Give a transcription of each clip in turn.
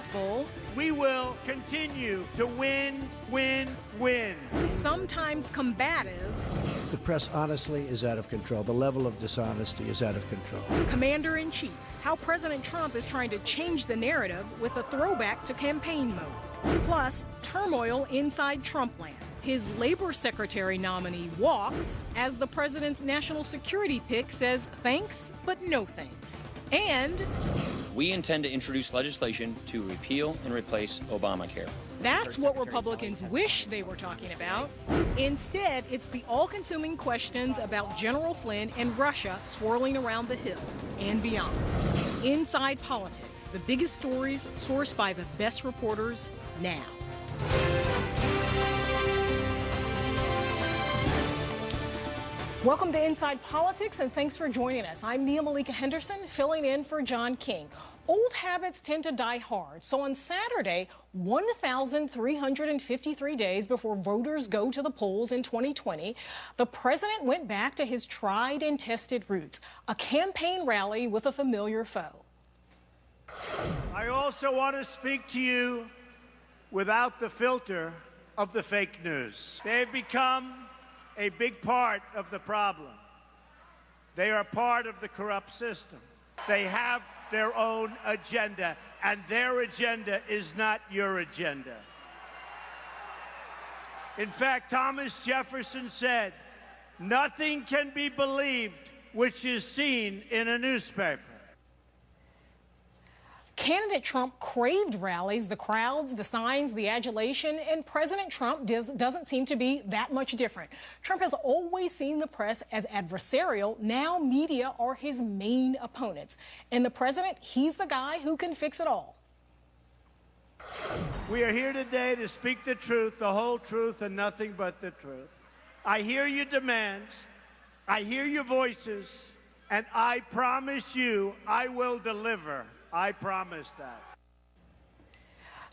powerful. We will continue to win, win, win. Sometimes combative. The press honestly is out of control. The level of dishonesty is out of control. Commander-in-Chief, how President Trump is trying to change the narrative with a throwback to campaign mode. Plus, turmoil inside Trumpland. His labor secretary nominee walks as the president's national security pick says thanks, but no thanks. And we intend to introduce legislation to repeal and replace Obamacare. That's what Republicans wish they were talking about. Instead, it's the all-consuming questions about General Flynn and Russia swirling around the Hill and beyond. Inside Politics, the biggest stories sourced by the best reporters now. Welcome to Inside Politics, and thanks for joining us. I'm Nia Malika Henderson, filling in for John King. Old habits tend to die hard, so on Saturday, 1,353 days before voters go to the polls in 2020, the president went back to his tried and tested roots, a campaign rally with a familiar foe. I also want to speak to you without the filter of the fake news. They've become a big part of the problem. They are part of the corrupt system. They have their own agenda, and their agenda is not your agenda. In fact, Thomas Jefferson said, "Nothing can be believed which is seen in a newspaper." Candidate Trump craved rallies, the crowds, the signs, the adulation, and President Trump doesn't seem to be that much different. Trump has always seen the press as adversarial. Now media are his main opponents. And the president, he's the guy who can fix it all. We are here today to speak the truth, the whole truth, and nothing but the truth. I hear your demands, I hear your voices, and I promise you I will deliver. I promise that.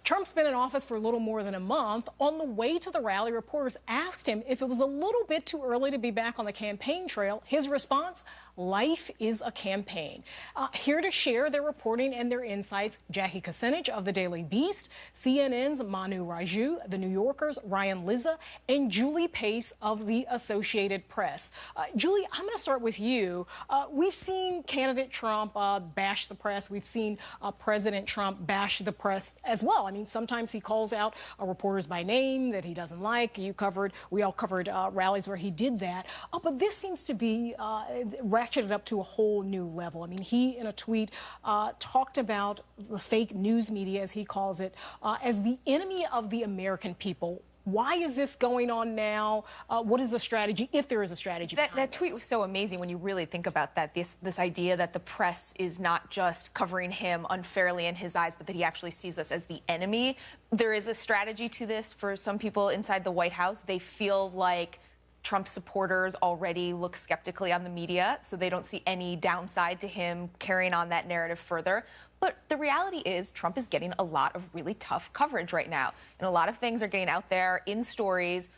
Trump's been in office for a little more than a month. On the way to the rally, reporters asked him if it was a little bit too early to be back on the campaign trail. His response, life is a campaign. Here to share their reporting and their insights, Jackie Kucinich of the Daily Beast, CNN's Manu Raju, The New Yorker's Ryan Lizza, and Julie Pace of the Associated Press. Julie, I'm going to start with you. We've seen candidate Trump bash the press. We've seen President Trump bash the press as well. I mean, sometimes he calls out reporters by name that he doesn't like. We all covered rallies where he did that. But this seems to be ratcheted up to a whole new level. I mean, he, in a tweet, talked about the fake news media, as he calls it, as the enemy of the American people. Why is this going on now? What is the strategy, if there is a strategy behind that tweet was so amazing when you really think about that. This idea that the press is not just covering him unfairly in his eyes, but that he actually sees us as the enemy. There is a strategy to this for some people inside the White House. They feel like Trump supporters already look skeptically on the media, so they don't see any downside to him carrying on that narrative further. But the reality is Trump is getting a lot of really tough coverage right now. And a lot of things are getting out there in stories,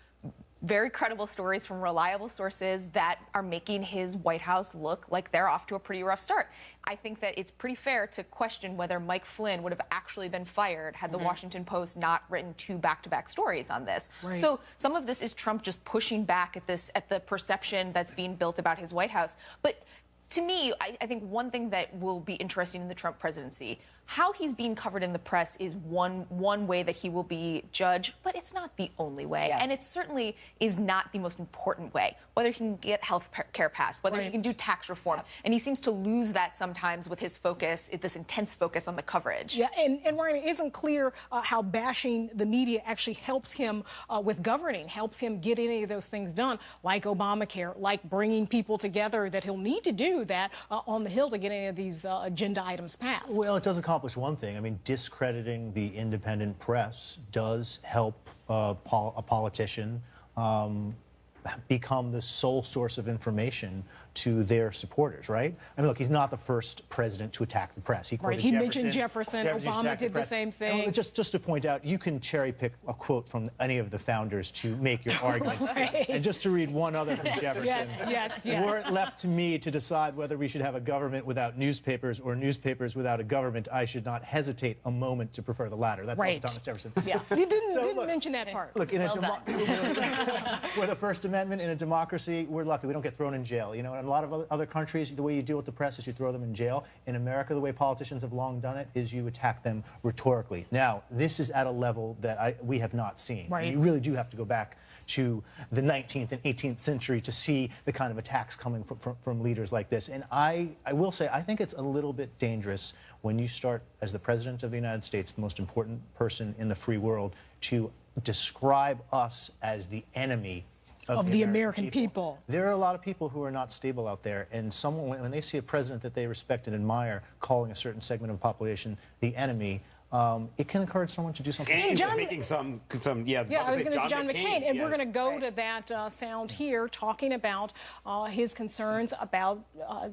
very credible stories from reliable sources that are making his White House look like they're off to a pretty rough start. I think that it's pretty fair to question whether Mike Flynn would have actually been fired had the Washington Post not written two back-to-back stories on this. Right. So some of this is Trump just pushing back at the perception that's being built about his White House. But to me, I think one thing that will be interesting in the Trump presidency, how he's being covered in the press is one way that he will be judged, but it's not the only way. Yes. And it certainly is not the most important way. Whether he can get health care passed, whether he can do tax reform. Yep. And he seems to lose that sometimes with his focus, this intense focus on the coverage. Yeah, and Ryan, it isn't clear how bashing the media actually helps him with governing, helps him get any of those things done, like Obamacare, like bringing people together, that he'll need to do that on the Hill to get any of these agenda items passed. Well, it does accomplish one thing. I mean, discrediting the independent press does help a politician become the sole source of information to their supporters, right? I mean, look, he's not the first president to attack the press. He quoted He mentioned Jefferson. Obama did the same thing. And just to point out, you can cherry pick a quote from any of the founders to make your arguments. Right. And just to read one other from Jefferson. Yes. Were it left to me to decide whether we should have a government without newspapers or newspapers without a government, I should not hesitate a moment to prefer the latter. That's right. Thomas Jefferson. Yeah, you didn't mention that part. Look, with the First Amendment in a democracy, we're lucky. We don't get thrown in jail. You know, in a lot of other countries, the way you deal with the press is you throw them in jail. In America, the way politicians have long done it is you attack them rhetorically. Now, this is at a level that we have not seen. Right. You really do have to go back to the 19th and 18th century to see the kind of attacks coming from leaders like this. And I will say, I think it's a little bit dangerous when you start, as the President of the United States, the most important person in the free world, to describe us as the enemy of the American people. There are a lot of people who are not stable out there, and someone, when they see a president that they respect and admire calling a certain segment of the population the enemy, it can encourage someone to do something stupid. John, making some I was going to say John McCain, and we're going to go to that sound here, talking about his concerns about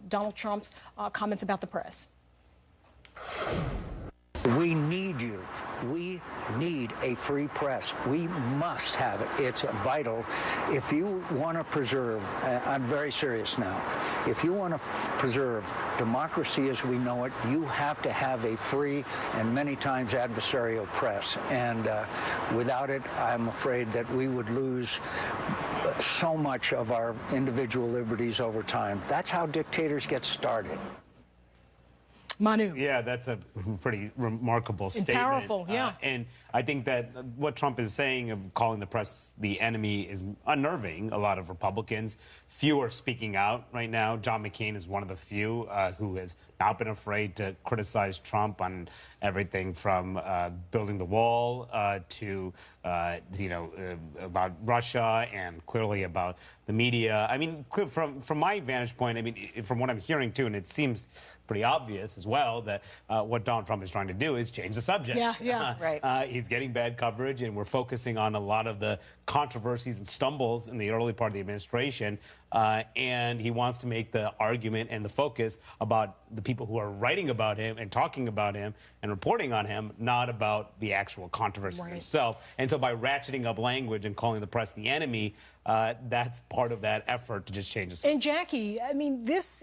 Donald Trump's comments about the press. We need you. We need a free press. We must have it. It's vital. If you want to preserve, I'm very serious now, if you want to preserve democracy as we know it, you have to have a free and many times adversarial press. And without it, I'm afraid that we would lose so much of our individual liberties over time. That's how dictators get started. Manu. Yeah, that's a pretty remarkable statement. Powerful, yeah. And I think that what Trump is saying of calling the press the enemy is unnerving a lot of Republicans. Few are speaking out right now. John McCain is one of the few who has not been afraid to criticize Trump on everything from building the wall to, about Russia and clearly about the media. I mean, from my vantage point, I mean, from what I'm hearing too, and it seems pretty obvious as well that what Donald Trump is trying to do is change the subject. Yeah, right. He's getting bad coverage, and we're focusing on a lot of the controversies and stumbles in the early part of the administration. And he wants to make the argument and the focus about the people who are writing about him and talking about him and reporting on him, not about the actual controversies himself. And so by ratcheting up language and calling the press the enemy, that's part of that effort to just change the subject. And Jackie, I mean, this,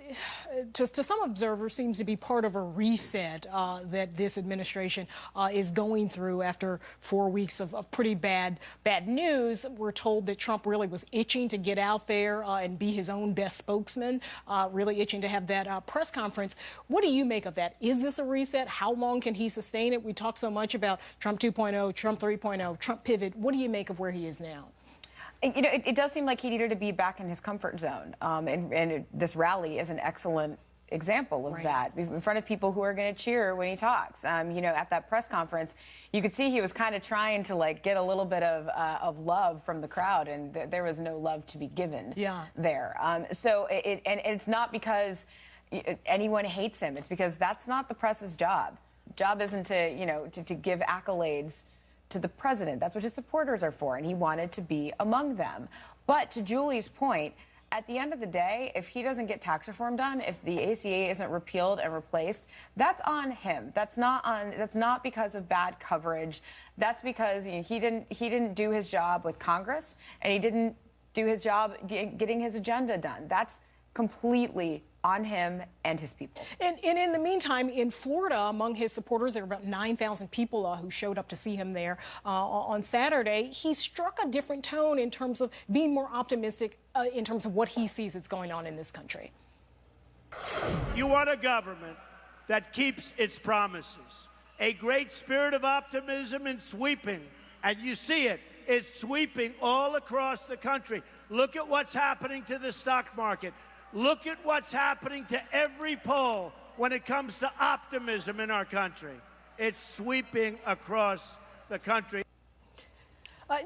to some observers, seems to be part of a reset that this administration is going through after 4 weeks of pretty bad news. We're told that Trump really was itching to get out there and be his own best spokesman, really itching to have that press conference. What do you make of that? Is this a reset? How long can he sustain it? We talk so much about Trump 2.0, Trump 3.0, Trump pivot. What do you make of where he is now? You know, it does seem like he needed to be back in his comfort zone, and this rally is an excellent example of that, in front of people who are going to cheer when he talks. You know, at that press conference, you could see he was kind of trying to like get a little bit of love from the crowd, and there was no love to be given there. So it's not because anyone hates him. It's because that's not the press's job. Job isn't to give accolades to the president. That's what his supporters are for, and he wanted to be among them. But to Julie's point, at the end of the day, if he doesn't get tax reform done, if the ACA isn't repealed and replaced, that's on him. That's not because of bad coverage. That's because he didn't do his job with Congress, and he didn't do his job getting his agenda done. That's completely on him and his people. And in the meantime, in Florida, among his supporters, there were about 9,000 people who showed up to see him there on Saturday. He struck a different tone in terms of being more optimistic in terms of what he sees is going on in this country. You want a government that keeps its promises, a great spirit of optimism and sweeping, and you see it. It's sweeping all across the country. Look at what's happening to the stock market. Look at what's happening to every poll when it comes to optimism in our country. It's sweeping across the country.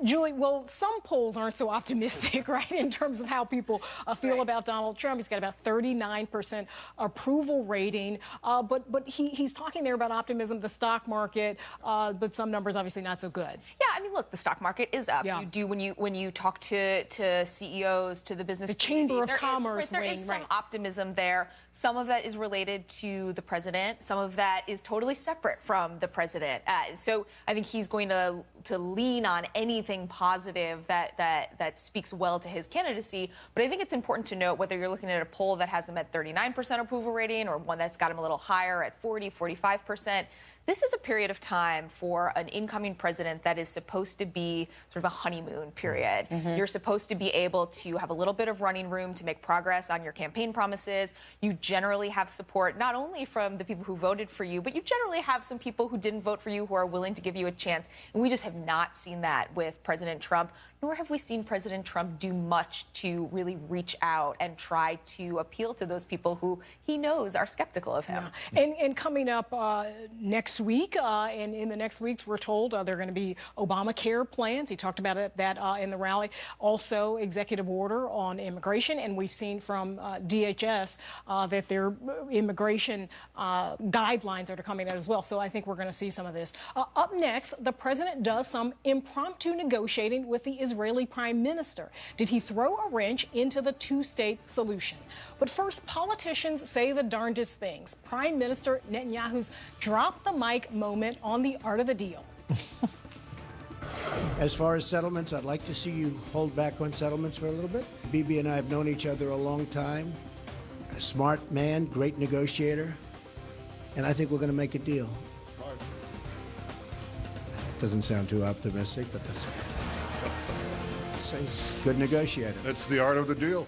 Julie, well, some polls aren't so optimistic, right, in terms of how people feel about Donald Trump. He's got about 39% approval rating, but he's talking there about optimism, the stock market, but some numbers obviously not so good. Yeah, I mean, look, the stock market is up. Yeah. You do when you talk to CEOs, to the business Chamber of there Commerce there wing, is some right. optimism there. Some of that is related to the president. Some of that is totally separate from the president. So I think he's going to lean on anything positive that speaks well to his candidacy. But I think it's important to note whether you're looking at a poll that has him at 39% approval rating or one that's got him a little higher at 40, 45%. This is a period of time for an incoming president that is supposed to be sort of a honeymoon period. You're supposed to be able to have a little bit of running room to make progress on your campaign promises. You generally have support not only from the people who voted for you, but you generally have some people who didn't vote for you who are willing to give you a chance. And we just have not seen that with President Trump, nor have we seen President Trump do much to really reach out and try to appeal to those people who he knows are skeptical of him. Yeah. And coming up next week, and in the next weeks, we're told there are going to be Obamacare plans. He talked about that in the rally. Also, executive order on immigration. And we've seen from DHS that their immigration guidelines are coming out as well. So I think we're going to see some of this. Up next, the president does some impromptu negotiating with the Israeli prime minister. Did he throw a wrench into the two-state solution? But first, politicians say the darndest things. Prime Minister Netanyahu's drop the mic moment on the art of the deal. As far as settlements, I'd like to see you hold back on settlements for a little bit. Bibi and I have known each other a long time. A smart man, great negotiator, and I think we're going to make a deal. Doesn't sound too optimistic, but that's he's a good negotiator. That's the art of the deal.